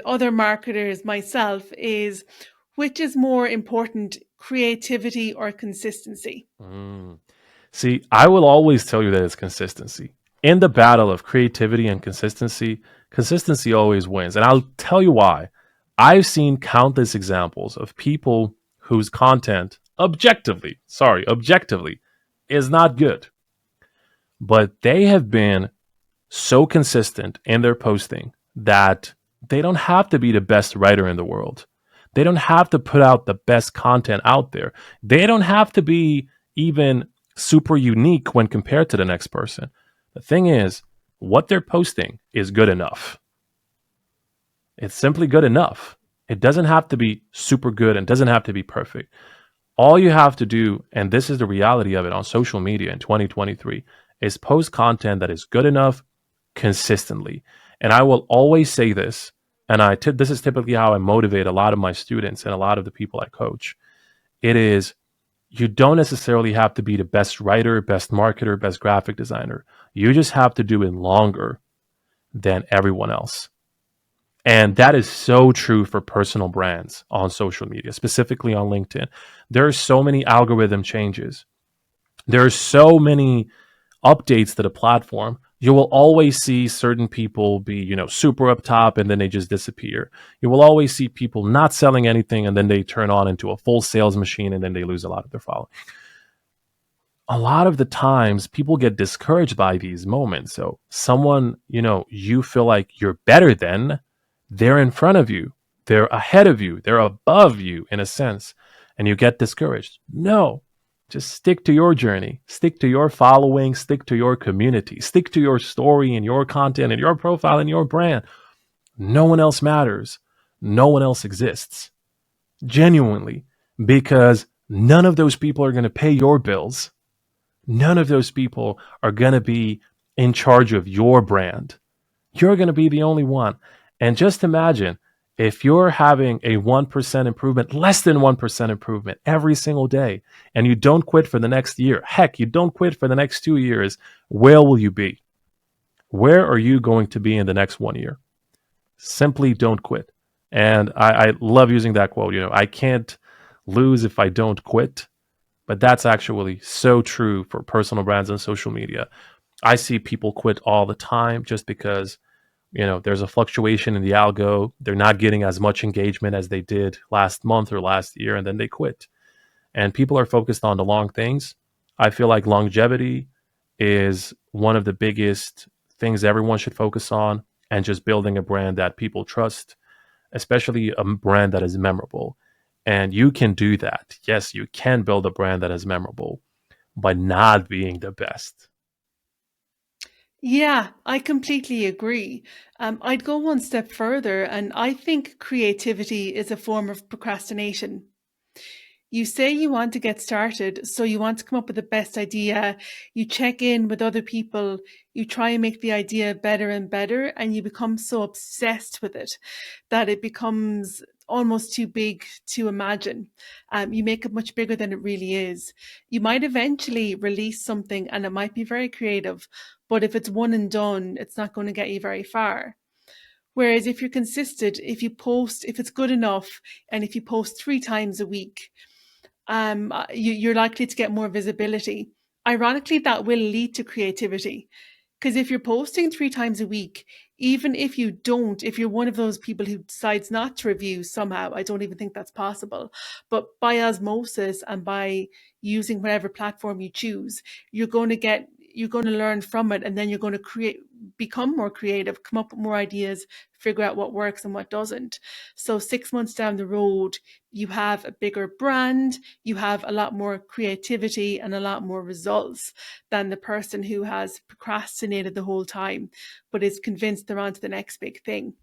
other marketers, myself, is which is more important, creativity or consistency? Mm. See, I will always tell you that it's consistency. In the battle of creativity and consistency, consistency always wins. And I'll tell you why. I've seen countless examples of people whose content objectively, is not good, but they have been so consistent in their posting that they don't have to be the best writer in the world. They don't have to put out the best content out there. They don't have to be even super unique when compared to the next person. The thing is, what they're posting is good enough. It's simply good enough. It doesn't have to be super good and doesn't have to be perfect. All you have to do, and this is the reality of it on social media in 2023, is post content that is good enough consistently. And I will always say this, and this is typically how I motivate a lot of my students and a lot of the people I coach. It is, you don't necessarily have to be the best writer, best marketer, best graphic designer. You just have to do it longer than everyone else. And that is so true for personal brands on social media, specifically on LinkedIn. There are so many algorithm changes. There are so many updates to the platform. You will always see certain people be, super up top and then they just disappear. You will always see people not selling anything and then they turn on into a full sales machine and then they lose a lot of their following. A lot of the times people get discouraged by these moments. So someone, you feel like you're better than, they're in front of you, they're ahead of you, they're above you in a sense, and you get discouraged. No, just stick to your journey, stick to your following, stick to your community, stick to your story and your content and your profile and your brand. No one else matters. No one else exists. Genuinely, because none of those people are going to pay your bills. None of those people are going to be in charge of your brand. You're going to be the only one. And just imagine if you're having a 1% improvement, less than 1% improvement every single day, and you don't quit for the next year, heck, you don't quit for the next 2 years, where will you be? Where are you going to be in the next 1 year? Simply don't quit. And I love using that quote, I can't lose if I don't quit. But that's actually so true for personal brands and social media. I see people quit all the time just because, there's a fluctuation in the algo. They're not getting as much engagement as they did last month or last year, and then they quit. And people are focused on the long things. I feel like longevity is one of the biggest things everyone should focus on, and just building a brand that people trust, especially a brand that is memorable. And you can do that. Yes, you can build a brand that is memorable by not being the best. Yeah, I completely agree. I'd go one step further, and I think creativity is a form of procrastination. You say you want to get started, so you want to come up with the best idea. You check in with other people, you try and make the idea better and better, and you become so obsessed with it that it becomes almost too big to imagine. You make it much bigger than it really is. You might eventually release something and it might be very creative, but if it's one and done, it's not going to get you very far. Whereas if you're consistent, if you post, if it's good enough, and if you post 3 times a week, you're likely to get more visibility. Ironically, that will lead to creativity. Because if you're posting 3 times a week, even if you don't, if you're one of those people who decides not to review somehow, I don't even think that's possible. But by osmosis and by using whatever platform you choose, you're going to learn from it, and then you're going to become more creative, come up with more ideas, figure out what works and what doesn't. So 6 months down the road, you have a bigger brand, you have a lot more creativity and a lot more results than the person who has procrastinated the whole time, but is convinced they're on to the next big thing.